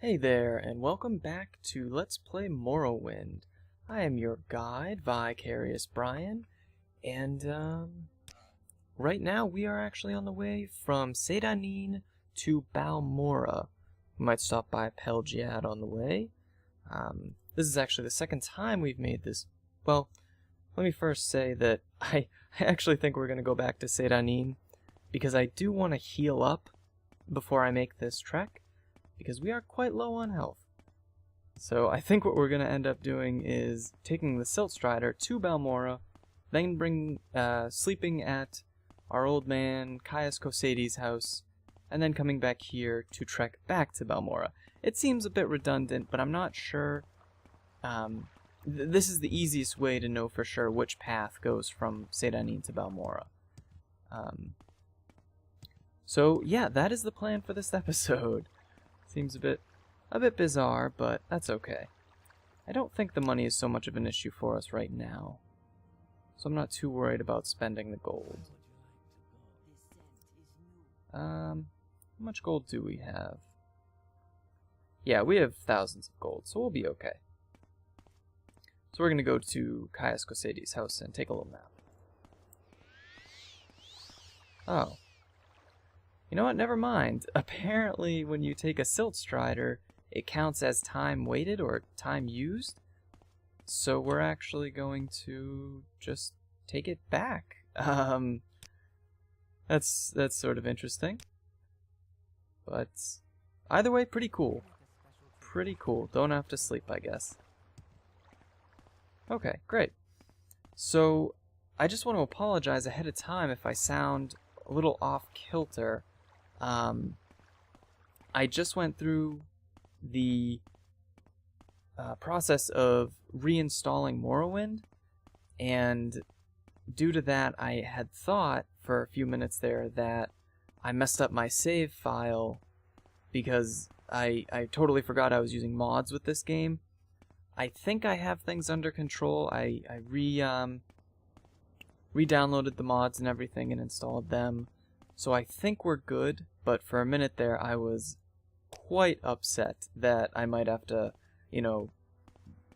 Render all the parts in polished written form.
Hey there, and welcome back to Let's Play Morrowind. I am your guide, Vicarious Brian, and right now we are actually on the way from Sedanin to Balmora. We might stop by Pelgiad on the way. This is actually the second time we've made this. Well, let me first say that I actually think we're going to go back to Sedanin because I do want to heal up before I make this trek, because we are quite low on health. So I think what we're going to end up doing is taking the Silt Strider to Balmora, then sleeping at our old man Caius Cosades' house, and then coming back here to trek back to Balmora. It seems a bit redundant, but I'm not sure. This is the easiest way to know for sure which path goes from Sedanin to Balmora. So yeah, that is the plan for this episode. Seems a bit bizarre, but that's okay. I don't think the money is so much of an issue for us right now, so I'm not too worried about spending the gold. How much gold do we have? Yeah, we have thousands of gold, so we'll be okay. So we're going to go to Caius Cosades' house and take a little nap. Oh. You know what? Never mind. Apparently, when you take a Silt Strider, it counts as time waited or time used. So we're actually going to just take it back. That's sort of interesting. But either way, pretty cool. Pretty cool. Don't have to sleep, I guess. Okay, great. So I just want to apologize ahead of time if I sound a little off kilter. I just went through the process of reinstalling Morrowind, and due to that I had thought for a few minutes there that I messed up my save file because I totally forgot I was using mods with this game. I think I have things under control. I re-downloaded the mods and everything and installed them. So I think we're good, but for a minute there I was quite upset that I might have to,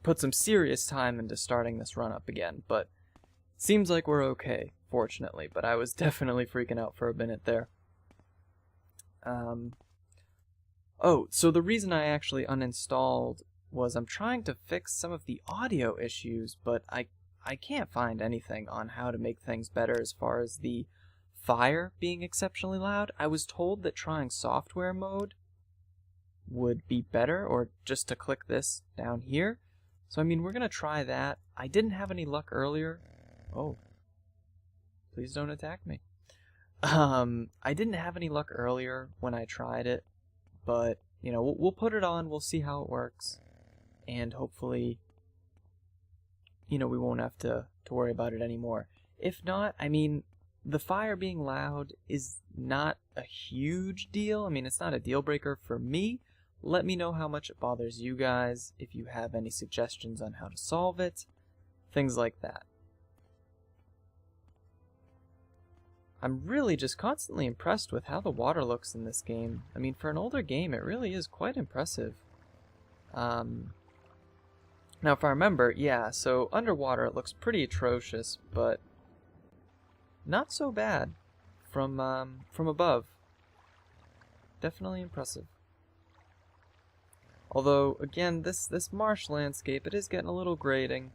put some serious time into starting this run up again. But seems like we're okay, fortunately, but I was definitely freaking out for a minute there. Oh, so the reason I actually uninstalled was I'm trying to fix some of the audio issues, but I can't find anything on how to make things better as far as the fire being exceptionally loud. I was told that trying software mode would be better, or just to click this down here. So I mean, we're gonna try that. I didn't have any luck earlier. Oh, please don't attack me. I didn't have any luck earlier when I tried it, but we'll put it on. We'll see how it works, and hopefully, we won't have to worry about it anymore. If not, I mean, the fire being loud is not a huge deal. I mean, it's not a deal breaker for me. Let me know how much it bothers you guys, if you have any suggestions on how to solve it, things like that. I'm really just constantly impressed with how the water looks in this game. I mean, for an older game, it really is quite impressive. Now, if I remember, yeah, so underwater it looks pretty atrocious, but not so bad from above. Definitely impressive. Although, again, this marsh landscape, it is getting a little grating.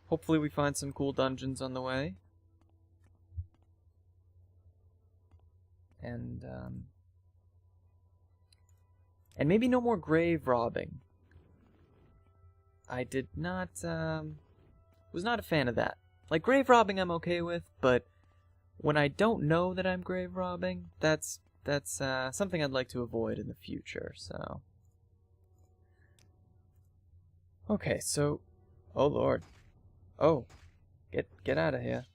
Hopefully we find some cool dungeons on the way. And maybe no more grave robbing. I did not, was not a fan of that. Like, grave robbing I'm okay with, but when I don't know that I'm grave robbing, that's something I'd like to avoid in the future, so. Okay, so, oh lord. Oh, get out of here.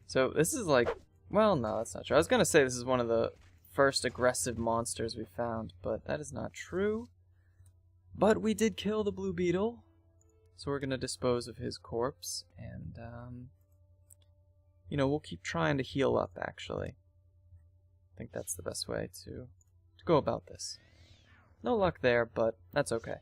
So this is like, well, no, that's not true. I was gonna say this is one of the first aggressive monsters we found, but that is not true. But we did kill the blue beetle. So we're going to dispose of his corpse, and, we'll keep trying to heal up, actually. I think that's the best way to go about this. No luck there, but that's okay.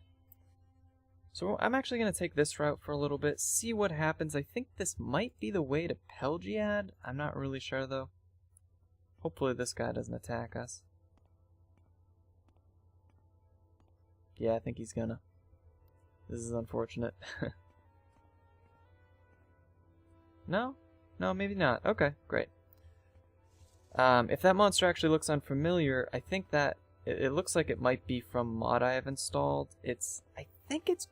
So I'm actually going to take this route for a little bit, see what happens. I think this might be the way to Pelgiad. I'm not really sure, though. Hopefully this guy doesn't attack us. Yeah, I think he's gonna. This is unfortunate. No? No, maybe not. Okay, great. If that monster actually looks unfamiliar, I think that it looks like it might be from a mod I have installed. I think it's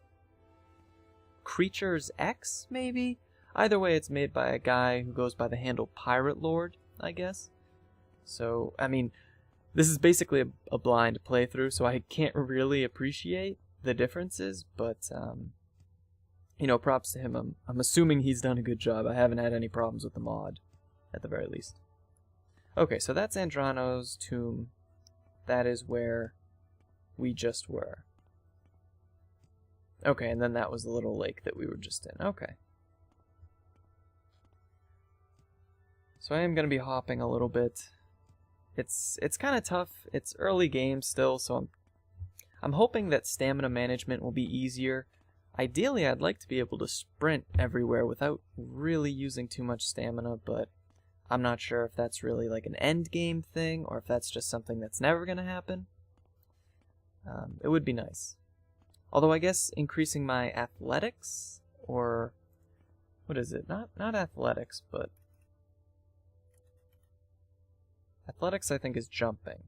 Creatures X, maybe? Either way, it's made by a guy who goes by the handle Pirate Lord, I guess. So, I mean, this is basically a blind playthrough, so I can't really appreciate the differences, but, you know, props to him. I'm assuming he's done a good job. I haven't had any problems with the mod, at the very least. Okay, so that's Andrano's tomb. That is where we just were. Okay, and then that was the little lake that we were just in. Okay. So I am going to be hopping a little bit. It's kind of tough. It's early game still, so I'm hoping that stamina management will be easier. Ideally, I'd like to be able to sprint everywhere without really using too much stamina, but I'm not sure if that's really like an end game thing or if that's just something that's never going to happen. It would be nice. Although I guess increasing my athletics, or what is it? Not athletics, but athletics I think is jumping.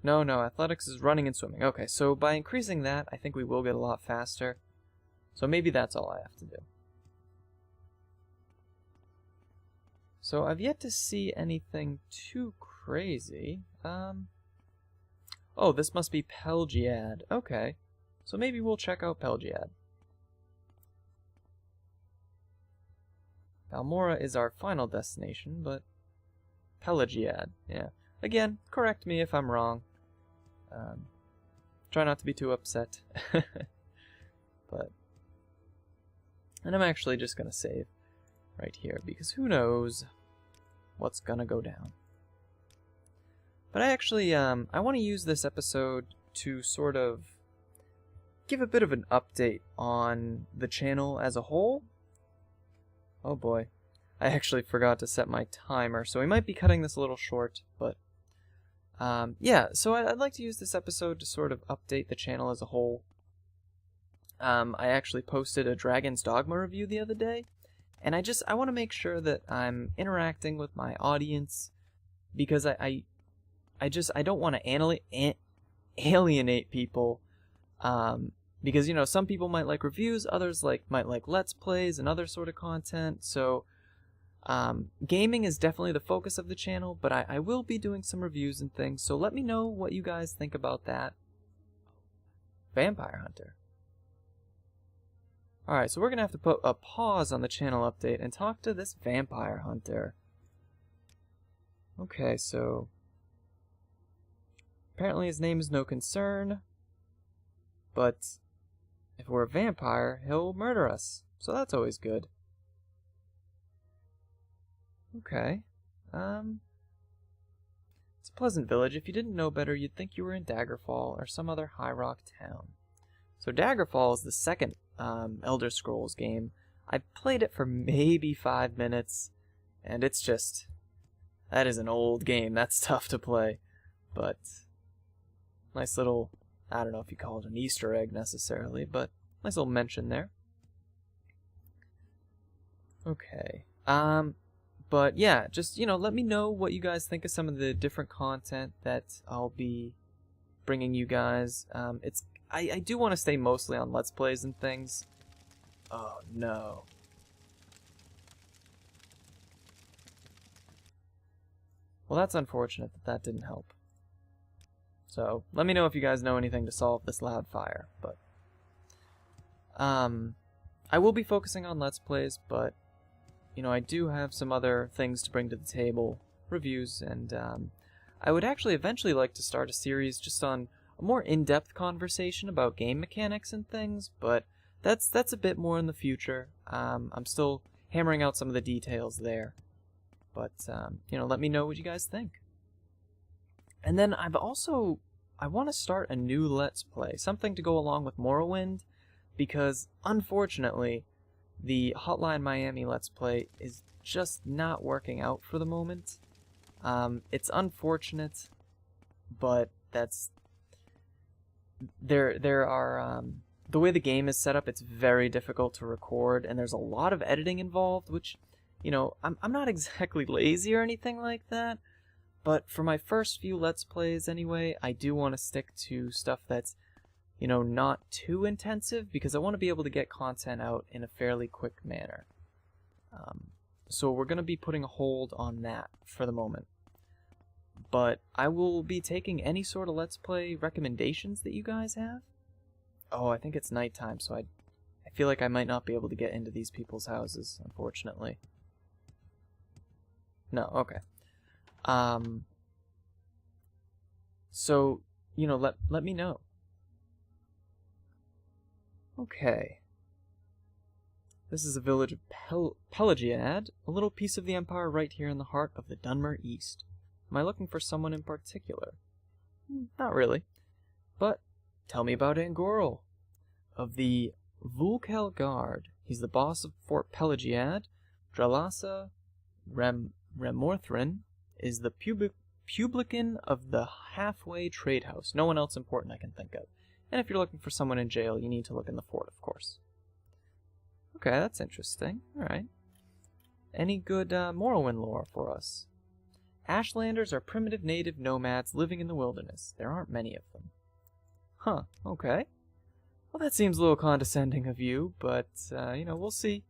No, athletics is running and swimming. Okay, so by increasing that, I think we will get a lot faster. So maybe that's all I have to do. So I've yet to see anything too crazy. Oh, this must be Pelgiad. Okay, so maybe we'll check out Pelgiad. Balmora is our final destination, but Pelagiad, yeah. Again, correct me if I'm wrong. Try not to be too upset. But, and I'm actually just gonna save right here, because who knows what's gonna go down. But I actually, I want to use this episode to sort of give a bit of an update on the channel as a whole. Oh boy. I actually forgot to set my timer, so we might be cutting this a little short, but yeah, so I'd like to use this episode to sort of update the channel as a whole. I actually posted a Dragon's Dogma review the other day, and I want to make sure that I'm interacting with my audience, because I don't want to alienate people, because, you know, some people might like reviews, others might like Let's Plays and other sort of content, so gaming is definitely the focus of the channel, but I will be doing some reviews and things, so let me know what you guys think about that. Vampire Hunter. Alright, so we're going to have to put a pause on the channel update and talk to this Vampire Hunter. Okay, so apparently his name is no concern, but if we're a vampire, he'll murder us, so that's always good. Okay, it's a pleasant village. If you didn't know better, you'd think you were in Daggerfall or some other High Rock town. So Daggerfall is the second Elder Scrolls game. I played it for maybe 5 minutes, and it's just, that is an old game. That's tough to play, but nice little, I don't know if you call it an Easter egg necessarily, but nice little mention there. Okay, but yeah, just, you know, let me know what you guys think of some of the different content that I'll be bringing you guys. I do want to stay mostly on Let's Plays and things. Oh no. Well, that's unfortunate that didn't help. So, let me know if you guys know anything to solve this loud fire, but I will be focusing on Let's Plays, but you know, I do have some other things to bring to the table, reviews, and I would actually eventually like to start a series just on a more in-depth conversation about game mechanics and things, but that's a bit more in the future. I'm still hammering out some of the details there, but you know, let me know what you guys think. And then I want to start a new Let's Play, something to go along with Morrowind, because unfortunately, the Hotline Miami Let's Play is just not working out for the moment. It's unfortunate, but there are the way the game is set up, it's very difficult to record, and there's a lot of editing involved, which, you know, I'm not exactly lazy or anything like that, but for my first few Let's Plays anyway, I do want to stick to stuff that's, you know, not too intensive, because I want to be able to get content out in a fairly quick manner. So we're going to be putting a hold on that for the moment. But I will be taking any sort of Let's Play recommendations that you guys have. Oh, I think it's nighttime, so I feel like I might not be able to get into these people's houses, unfortunately. No, okay. So, you know, let me know. Okay. This is a village of Pelagiad, a little piece of the Empire right here in the heart of the Dunmer East. Am I looking for someone in particular? Not really. But tell me about Angorl. Of the Vulkel Guard. He's the boss of Fort Pelagiad. Dralasa Remorthrin is the publican of the Halfway Trade House. No one else important I can think of. And if you're looking for someone in jail, you need to look in the fort, of course. Okay, that's interesting. Alright. Any good Morrowind lore for us? Ashlanders are primitive native nomads living in the wilderness. There aren't many of them. Huh, okay. Well, that seems a little condescending of you, but, you know, we'll see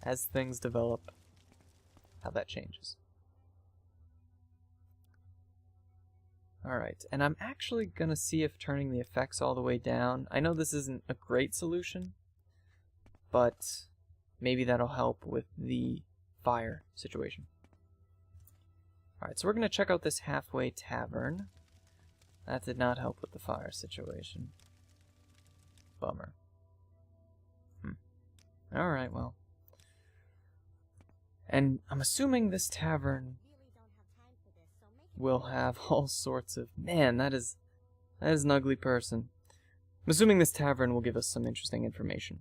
as things develop how that changes. Alright, and I'm actually gonna see if turning the effects all the way down, I know this isn't a great solution, but maybe that'll help with the fire situation. Alright, so we're gonna check out this halfway tavern. That did not help with the fire situation. Bummer. Alright, well. And I'm assuming this tavern will have all sorts of... Man, that is an ugly person. I'm assuming this tavern will give us some interesting information.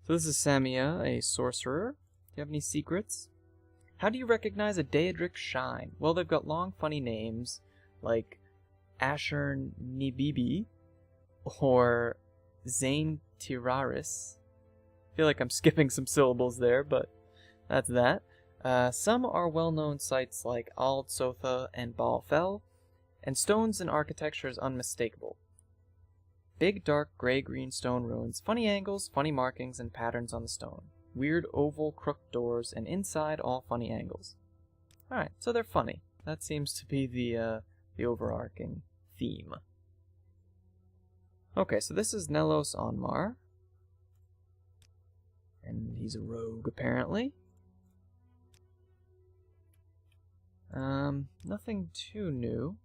So this is Samia, a sorcerer. Do you have any secrets? How do you recognize a Daedric Shine? Well, they've got long, funny names, like Asher Nibibi, or Zane Tiraris. I feel like I'm skipping some syllables there, but that's that. Some are well-known sites like Ald Sotha and Balfell, and stones and architecture is unmistakable. Big, dark, gray-green stone ruins, funny angles, funny markings, and patterns on the stone. Weird oval crooked doors, and inside all funny angles. Alright, so they're funny. That seems to be the overarching theme. Okay, so this is Nelos Onmar. And he's a rogue, apparently. Nothing too new.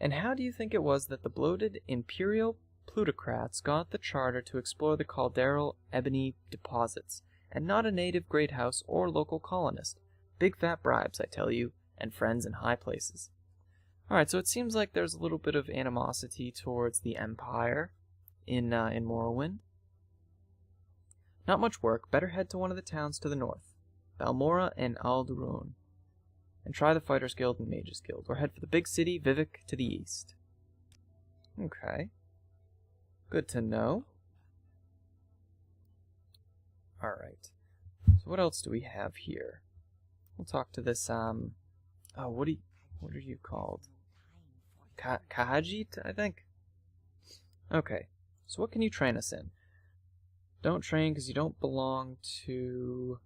And how do you think it was that the bloated imperial plutocrats got the charter to explore the Calderal ebony deposits, and not a native great house or local colonist? Big fat bribes, I tell you, and friends in high places. Alright, so it seems like there's a little bit of animosity towards the Empire in Morrowind. Not much work. Better head to one of the towns to the north, Balmora and Alderun, and try the Fighters Guild and Mages Guild, or head for the big city, Vivek, to the east. Okay. Good to know. Alright. So what else do we have here? We'll talk to this, oh, what are you called? Kahajit, I think? Okay. So what can you train us in? Don't train because you don't belong to...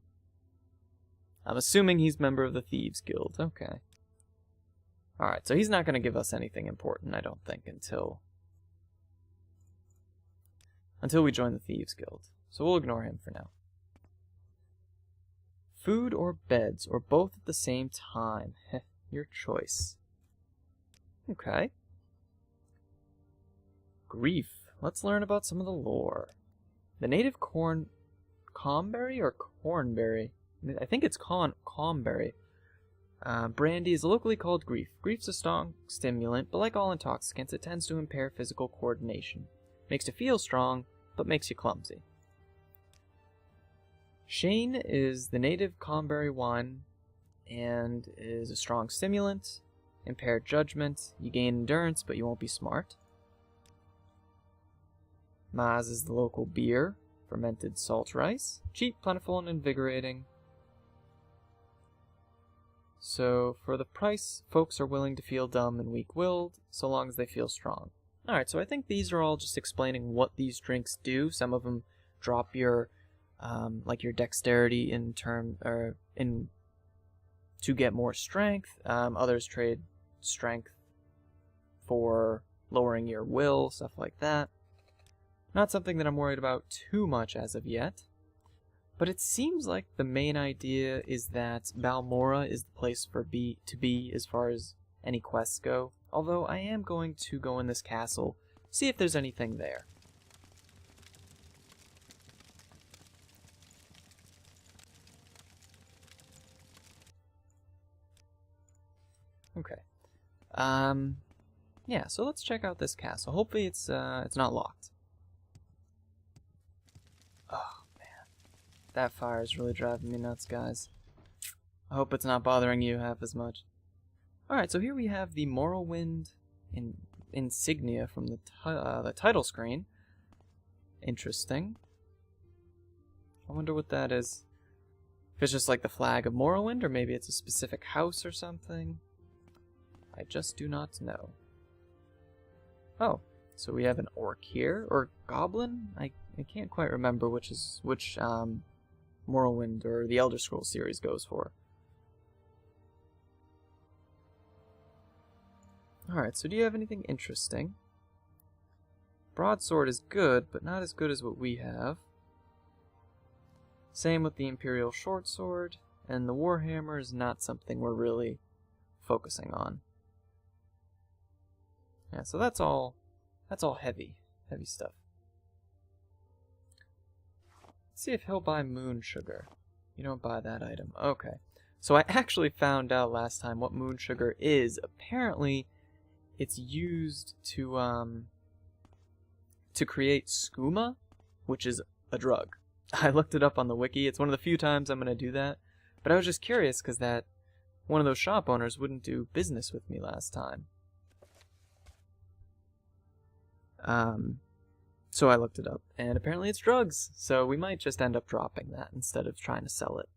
I'm assuming he's a member of the Thieves Guild. Okay. Alright, so he's not going to give us anything important, I don't think, until we join the Thieves Guild. So we'll ignore him for now. Food or beds, or both at the same time. Heh, your choice. Okay. Grief. Let's learn about some of the lore. The native comberry or cornberry? I think it's comberry. Brandy is locally called grief. Grief's a strong stimulant, but like all intoxicants, it tends to impair physical coordination. Makes you feel strong, but makes you clumsy. Shane is the native Conberry wine and is a strong stimulant. Impaired judgment. You gain endurance, but you won't be smart. Maz is the local beer. Fermented salt rice. Cheap, plentiful, and invigorating. So, for the price, folks are willing to feel dumb and weak-willed, so long as they feel strong. Alright, so I think these are all just explaining what these drinks do. Some of them drop your, your dexterity to get more strength. Others trade strength for lowering your will, stuff like that. Not something that I'm worried about too much as of yet. But it seems like the main idea is that Balmora is the place to be as far as any quests go. Although I am going to go in this castle, see if there's anything there. Okay. Yeah, so let's check out this castle. Hopefully it's not locked. Oh, man. That fire is really driving me nuts, guys. I hope it's not bothering you half as much. Alright, so here we have the Morrowind insignia from the title screen. Interesting. I wonder what that is. If it's just like the flag of Morrowind, or maybe it's a specific house or something. I just do not know. Oh, so we have an orc here, or goblin? I can't quite remember which Morrowind or the Elder Scrolls series goes for. Alright, so do you have anything interesting? Broadsword is good, but not as good as what we have. Same with the Imperial Shortsword, and the Warhammer is not something we're really focusing on. Yeah, so that's all heavy stuff. Let's see if he'll buy moon sugar. You don't buy that item. Okay. So I actually found out last time what moon sugar is. Apparently, it's used to create skooma, which is a drug. I looked it up on the wiki. It's one of the few times I'm going to do that. But I was just curious because that one of those shop owners wouldn't do business with me last time. So I looked it up, and apparently it's drugs, so we might just end up dropping that instead of trying to sell it.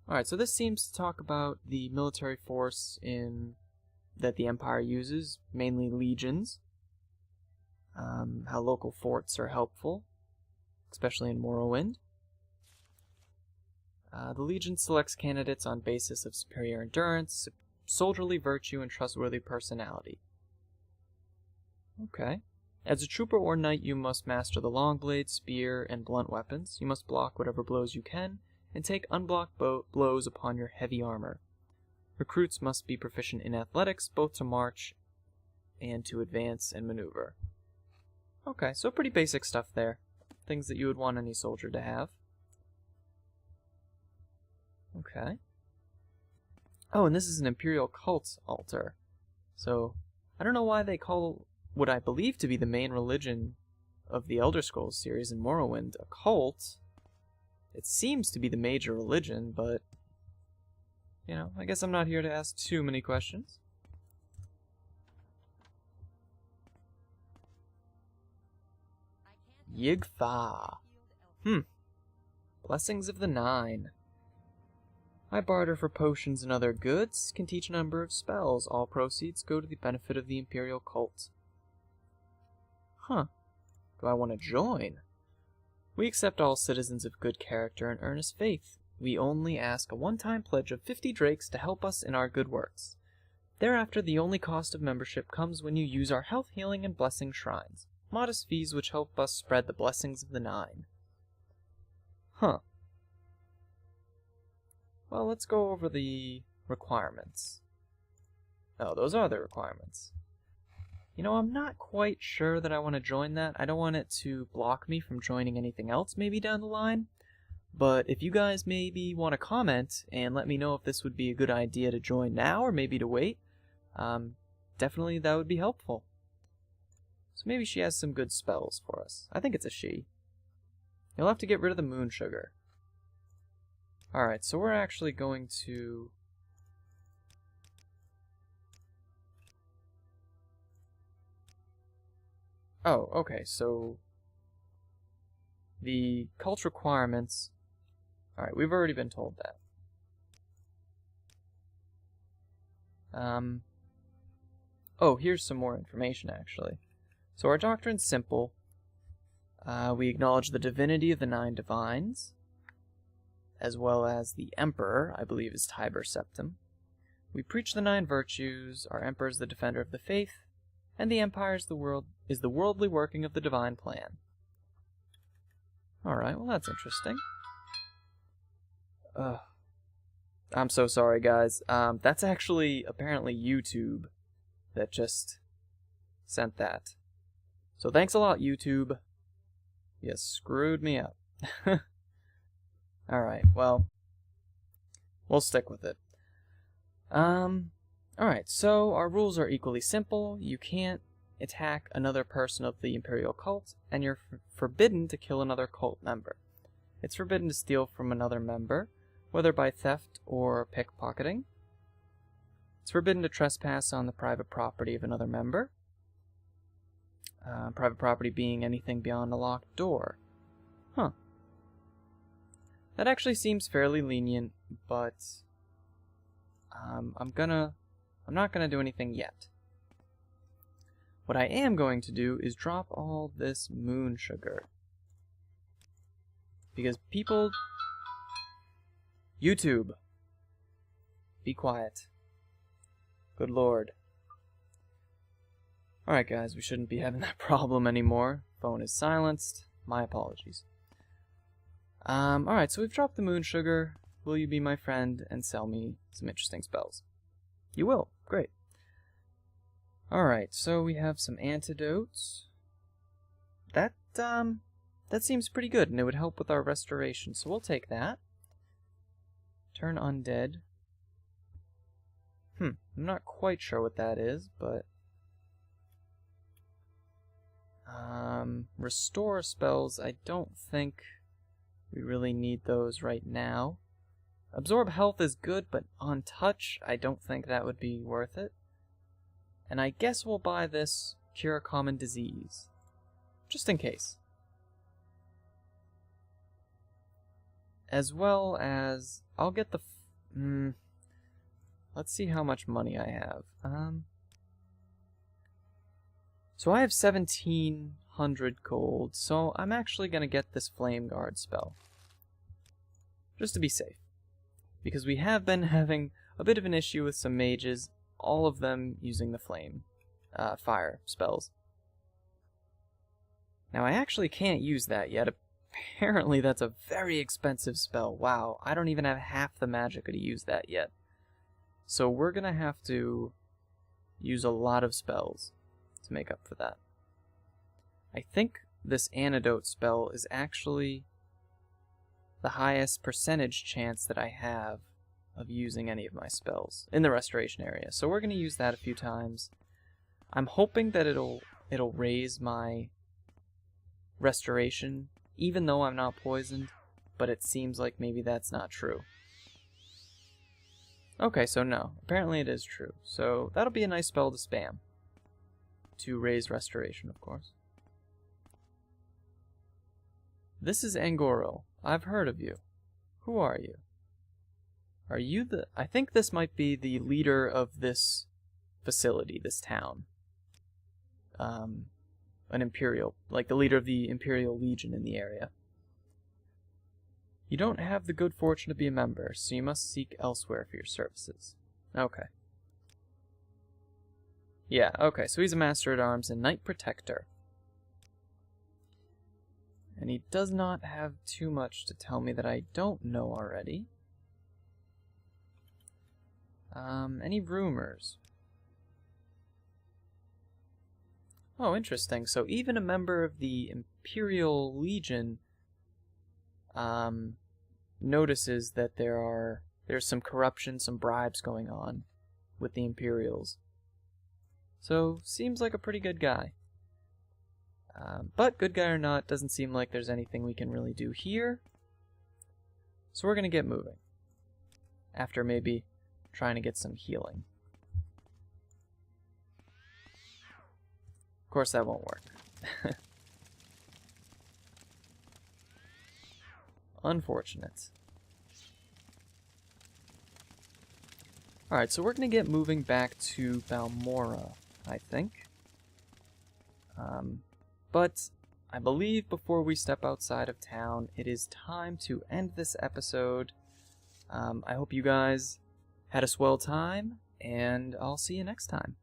Alright, so this seems to talk about the military force that the Empire uses, mainly legions, how local forts are helpful, especially in Morrowind. The Legion selects candidates on basis of superior endurance, soldierly virtue, and trustworthy personality. Okay. As a trooper or knight, you must master the long blade, spear, and blunt weapons. You must block whatever blows you can, and take unblocked blows upon your heavy armor. Recruits must be proficient in athletics, both to march and to advance and maneuver. Okay, so pretty basic stuff there. Things that you would want any soldier to have. Okay. Oh, and this is an Imperial cult altar. So, I don't know why they call what I believe to be the main religion of the Elder Scrolls series in Morrowind a cult. It seems to be the major religion, but, you know, I guess I'm not here to ask too many questions. Yigtha. Blessings of the Nine. I barter for potions and other goods, can teach a number of spells. All proceeds go to the benefit of the Imperial cult. Huh. Do I want to join? We accept all citizens of good character and earnest faith. We only ask a one-time pledge of 50 drakes to help us in our good works. Thereafter, the only cost of membership comes when you use our health, healing, and blessing shrines. Modest fees which help us spread the blessings of the Nine. Huh. Well, let's go over the requirements. Oh, those are the requirements. You know, I'm not quite sure that I want to join that. I don't want it to block me from joining anything else maybe down the line. But if you guys maybe want to comment and let me know if this would be a good idea to join now or maybe to wait, definitely that would be helpful. So maybe she has some good spells for us. I think it's a she. You'll have to get rid of the moon sugar. Alright, so we're actually going to... Oh, okay, so... the cult requirements... Alright, we've already been told that. Oh, here's some more information, actually. So our doctrine's simple. We acknowledge the divinity of the 9 divines, as well as the Emperor, I believe is Tiber Septim. We preach the 9 virtues, our Emperor is the defender of the faith, and the Empire is the worldly working of the divine plan. Alright, well that's interesting. I'm so sorry, guys. That's actually apparently YouTube that just sent that. So thanks a lot, YouTube. You screwed me up. Alright, well, we'll stick with it. Alright, so our rules are equally simple. You can't attack another person of the Imperial cult, and you're forbidden to kill another cult member. It's forbidden to steal from another member, whether by theft or pickpocketing. It's forbidden to trespass on the private property of another member. Private property being anything beyond a locked door. Huh. That actually seems fairly lenient, but I'm not gonna do anything yet. What I am going to do is drop all this moon sugar. Because people... YouTube! Be quiet. Good lord. Alright guys, we shouldn't be having that problem anymore. Phone is silenced. My apologies. Alright, so we've dropped the moon sugar. Will you be my friend and sell me some interesting spells? You will. Great. Alright, so we have some antidotes. That seems pretty good, and it would help with our restoration, so we'll take that. Turn undead. I'm not quite sure what that is, but... restore spells, I don't think we really need those right now. Absorb health is good, but on touch, I don't think that would be worth it. And I guess we'll buy this Cure Common Disease. Just in case. As well as... I'll get the... let's see how much money I have. So I have 1,700 gold, so I'm actually going to get this Flame Guard spell. Just to be safe. Because we have been having a bit of an issue with some mages, all of them using the fire spells. Now I actually can't use that yet. Apparently that's a very expensive spell. Wow, I don't even have half the magicka to use that yet. So we're going to have to use a lot of spells to make up for that. I think this antidote spell is actually the highest percentage chance that I have of using any of my spells in the restoration area. So we're going to use that a few times. I'm hoping that it'll raise my restoration, even though I'm not poisoned, but it seems like maybe that's not true. Okay, so no. Apparently it is true. So that'll be a nice spell to spam. To raise restoration, of course. This is Angoro. I've heard of you. Who are you? Are you the... I think this might be the leader of this facility, this town. An Imperial, like the leader of the Imperial Legion in the area. You don't have the good fortune to be a member, so you must seek elsewhere for your services. Okay. Yeah, okay, so he's a Master-at-Arms and Knight Protector. And he does not have too much to tell me that I don't know already. Any rumors? Oh, interesting. So even a member of the Imperial Legion notices that there's some corruption, some bribes going on with the Imperials. So, seems like a pretty good guy. But good guy or not, doesn't seem like there's anything we can really do here. So we're going to get moving. After maybe trying to get some healing. Of course that won't work. Unfortunate. Alright, so we're going to get moving back to Balmora, I think. But I believe before we step outside of town, it is time to end this episode. I hope you guys had a swell time, and I'll see you next time.